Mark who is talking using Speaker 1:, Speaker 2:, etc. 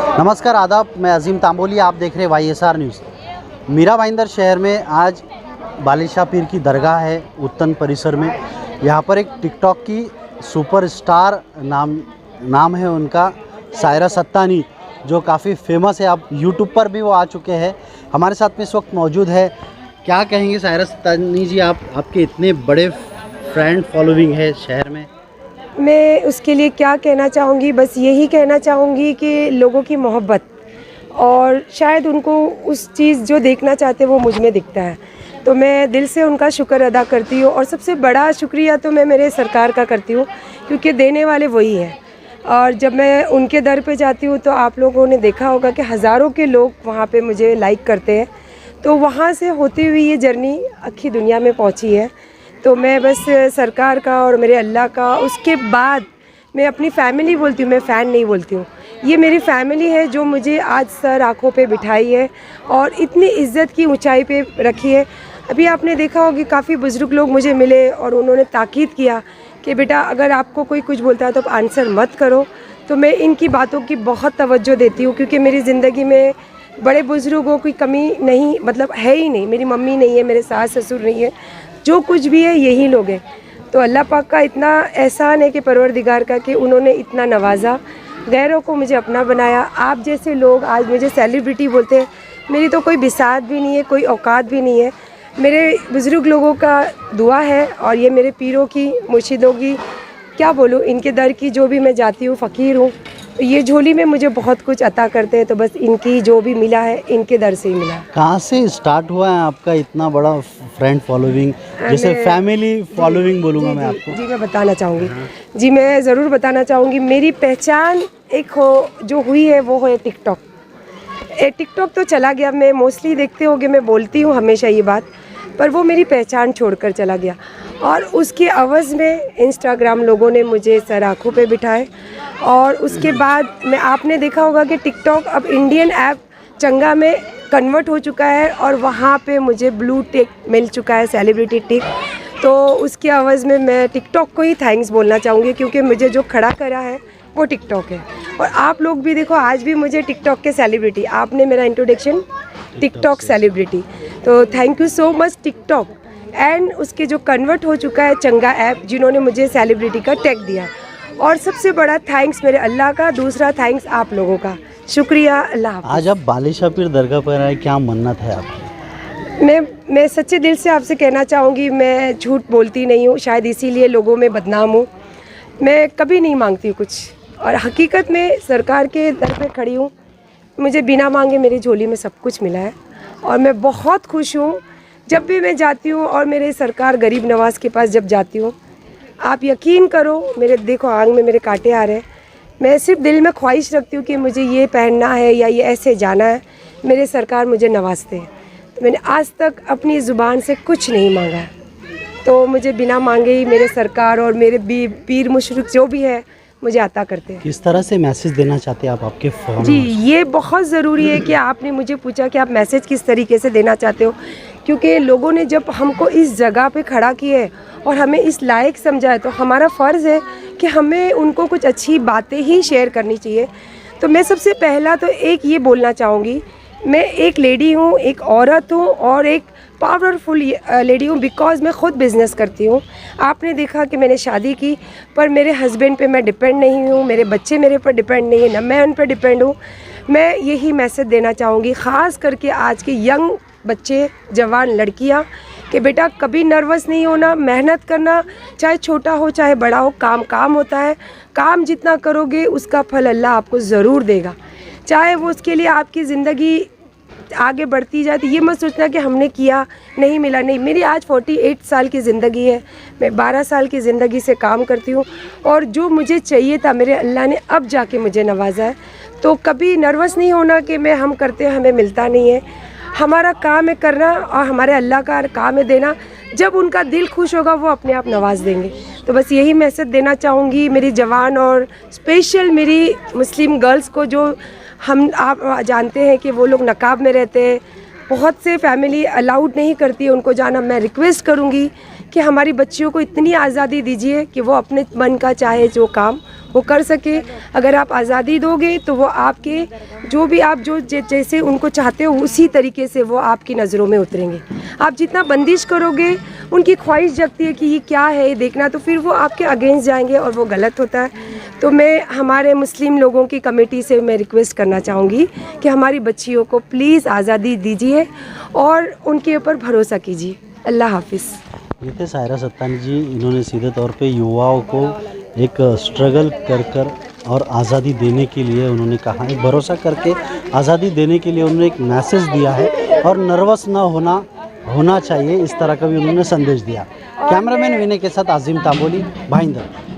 Speaker 1: नमस्कार आदाब, मैं अजीम तांबोली, आप देख रहे हैं YSR न्यूज़। मीरा भाईंदर शहर में आज बालिशाह पीर की दरगाह है उत्तन परिसर में। यहाँ पर एक टिकटॉक की सुपरस्टार नाम है उनका, सायरा सत्तानी, जो काफ़ी फेमस है। आप यूट्यूब पर भी वो आ चुके हैं। हमारे साथ में इस वक्त मौजूद है। क्या कहेंगे सायरा सत्तानी जी, आपके इतने बड़े फ्रेंड फॉलोइंग है शहर में?
Speaker 2: मैं उसके लिए क्या कहना चाहूँगी, बस यही कहना चाहूँगी कि लोगों की मोहब्बत, और शायद उनको उस चीज़ जो देखना चाहते हैं वो मुझ में दिखता है। तो मैं दिल से उनका शुक्र अदा करती हूँ, और सबसे बड़ा शुक्रिया तो मैं मेरे सरकार का करती हूँ, क्योंकि देने वाले वही हैं। और जब मैं उनके दर पे जाती हूँ तो आप लोगों ने देखा होगा कि हज़ारों के लोग वहाँ पे मुझे लाइक करते हैं। तो वहाँ से होती हुई ये जर्नी आखिरी दुनिया में पहुँची है। तो मैं बस सरकार का और मेरे अल्लाह का, उसके बाद मैं अपनी फ़ैमिली बोलती हूँ, मैं फ़ैन नहीं बोलती हूँ। ये मेरी फ़ैमिली है जो मुझे आज सर आँखों पे बिठाई है और इतनी इज़्ज़त की ऊंचाई पे रखी है। अभी आपने देखा होगा कि काफ़ी बुज़ुर्ग लोग मुझे मिले और उन्होंने ताकीद किया कि बेटा अगर आपको कोई कुछ बोलता है तो आप आंसर मत करो। तो मैं इनकी बातों की बहुत तवज्जो देती हूँ, क्योंकि मेरी ज़िंदगी में बड़े बुज़ुर्गों की कमी नहीं, मतलब है ही नहीं। मेरी मम्मी नहीं है, मेरे सास ससुर नहीं है, जो कुछ भी है यही लोग हैं। तो अल्लाह पाक का इतना एहसान है कि परवरदिगार का, कि उन्होंने इतना नवाजा, गैरों को मुझे अपना बनाया। आप जैसे लोग आज मुझे सेलिब्रिटी बोलते हैं, मेरी तो कोई बिसात भी नहीं है, कोई औकात भी नहीं है। मेरे बुज़ुर्ग लोगों का दुआ है, और ये मेरे पीरों की, मुर्शिदों की, क्या बोलूँ, इनके दर की जो भी मैं जाती हूँ, फ़कीर हूँ। ये झोली में मुझे बहुत कुछ अता करते हैं, तो बस इनकी जो भी मिला है इनके दर से ही मिला है।
Speaker 1: कहाँ से स्टार्ट हुआ है आपका इतना बड़ा फ्रेंड फॉलोइंग, जैसे फैमिली फॉलोइंग बोलूँगा मैं आपको?
Speaker 2: जी मैं बताना चाहूँगी। जी मैं ज़रूर बताना चाहूँगी। मेरी पहचान एक जो हुई है वो है टिकटॉक। टिकटॉक तो चला गया, मैं मोस्टली देखते होगे, मैं बोलती हूँ हमेशा ये बात, पर वो मेरी पहचान छोड़कर चला गया। और उसके अवज़ में इंस्टाग्राम लोगों ने मुझे सर आँखों पे बिठाए, और उसके बाद आपने देखा होगा कि टिकटॉक अब इंडियन ऐप चंगा में कन्वर्ट हो चुका है, और वहाँ पे मुझे ब्लू टिक मिल चुका है, सेलिब्रिटी टिक। तो उसके अवज़ में मैं टिकटॉक को ही थैंक्स बोलना चाहूँगी, क्योंकि मुझे जो खड़ा करा है वो टिकटॉक है। और आप लोग भी देखो, आज भी मुझे टिकटॉक के सेलिब्रिटी, आपने मेरा इंट्रोडक्शन टिकटॉक सेलिब्रिटी, तो thank you so much TikTok. And उसके जो कन्वर्ट हो चुका है चंगा ऐप, जिन्होंने मुझे सेलिब्रिटी का टैग दिया। और सबसे बड़ा थैंक्स मेरे अल्लाह का, दूसरा थैंक्स आप लोगों का, शुक्रिया। अल्लाह हाफ़िज़।
Speaker 1: आज आप बालिशाह पीर दरगाह पर आए, क्या मन्नत है आपकी?
Speaker 2: मैं सच्चे दिल से आपसे कहना चाहूँगी, मैं झूठ बोलती नहीं हूँ, शायद इसीलिए लोगों में बदनाम हूँ। मैं कभी नहीं मांगती हूँ कुछ, और हकीकत में सरकार के दर पे खड़ी हूँ। मुझे बिना मांगे मेरी झोली में सब कुछ मिला है, और मैं बहुत खुश हूँ जब भी मैं जाती हूँ। और मेरे सरकार गरीब नवाज़ के पास जब जाती हूँ, आप यकीन करो, मेरे देखो आंग में मेरे कांटे आ रहे हैं। मैं सिर्फ दिल में ख्वाहिश रखती हूँ कि मुझे ये पहनना है या ये ऐसे जाना है, मेरे सरकार मुझे नवाजते हैं। तो मैंने आज तक अपनी ज़ुबान से कुछ नहीं मांगा है, तो मुझे बिना मांगे ही मेरे सरकार और मेरे पीर मुशरिक जो भी है मुझे अता करते हैं।
Speaker 1: किस तरह से मैसेज देना चाहते हैं आप आपके फॉलोअर्स?
Speaker 2: जी ये बहुत ज़रूरी है कि आपने मुझे पूछा कि आप मैसेज किस तरीके से देना चाहते हो, क्योंकि लोगों ने जब हमको इस जगह पे खड़ा किया है और हमें इस लायक समझा है, तो हमारा फ़र्ज़ है कि हमें उनको कुछ अच्छी बातें ही शेयर करनी चाहिए। तो मैं सबसे पहला तो एक ये बोलना चाहूँगी, मैं एक लेडी हूँ, एक औरत हूँ, और एक पावरफुल लेडी हूँ, बिकॉज़ मैं ख़ुद बिज़नेस करती हूँ। आपने देखा कि मैंने शादी की, पर मेरे हस्बैंड पे मैं डिपेंड नहीं हूँ, मेरे बच्चे मेरे पर डिपेंड नहीं है, ना मैं उन पर डिपेंड हूँ। मैं यही मैसेज देना चाहूँगी, ख़ास करके आज के यंग बच्चे, जवान लड़कियाँ, कि बेटा कभी नर्वस नहीं होना, मेहनत करना, चाहे छोटा हो चाहे बड़ा हो, काम काम होता है। काम जितना करोगे उसका फल अल्लाह आपको ज़रूर देगा, चाहे वो उसके लिए आपकी ज़िंदगी आगे बढ़ती जाए। तो ये मत सोचना कि हमने किया नहीं मिला, नहीं। मेरी आज 48 साल की ज़िंदगी है, मैं 12 साल की ज़िंदगी से काम करती हूँ, और जो मुझे चाहिए था मेरे अल्लाह ने अब जाके मुझे नवाजा है। तो कभी नर्वस नहीं होना कि हम करते हैं हमें मिलता नहीं है। हमारा काम है करना, और हमारे अल्लाह का काम है देना। जब उनका दिल खुश होगा वो अपने आप नवाज देंगे। तो बस यही मैसेज देना चाहूँगी मेरी जवान और स्पेशल मेरी मुस्लिम गर्ल्स को, जो आप जानते हैं कि वो लोग नकाब में रहते हैं, बहुत से फैमिली अलाउड नहीं करती है उनको जाना। मैं रिक्वेस्ट करूँगी कि हमारी बच्चियों को इतनी आज़ादी दीजिए कि वो अपने मन का चाहे जो काम वो कर सके। अगर आप आज़ादी दोगे तो वो आपके जो भी आप जो जैसे उनको चाहते हो उसी तरीके से वो आपकी नज़रों में उतरेंगे। आप जितना बंदिश करोगे, उनकी ख्वाहिश जगती है कि ये क्या है ये देखना, तो फिर वो आपके अगेंस्ट जाएंगे और वो गलत होता है। तो मैं हमारे मुस्लिम लोगों की कमेटी से मैं रिक्वेस्ट करना चाहूँगी कि हमारी बच्चियों को प्लीज़ आज़ादी दीजिए और उनके ऊपर भरोसा कीजिए। अल्लाह हाफिज़।
Speaker 1: ये थे सायरा सत्तानी जी। इन्होंने सीधे तौर पे युवाओं को एक स्ट्रगल कर और आज़ादी देने के लिए उन्होंने कहा, एक भरोसा करके आज़ादी देने के लिए उन्होंने एक मैसेज दिया है और नर्वस ना होना चाहिए, इस तरह का भी उन्होंने संदेश दिया। कैमरामैन विनय के साथ आज़िम तांबोली, भाईंदर।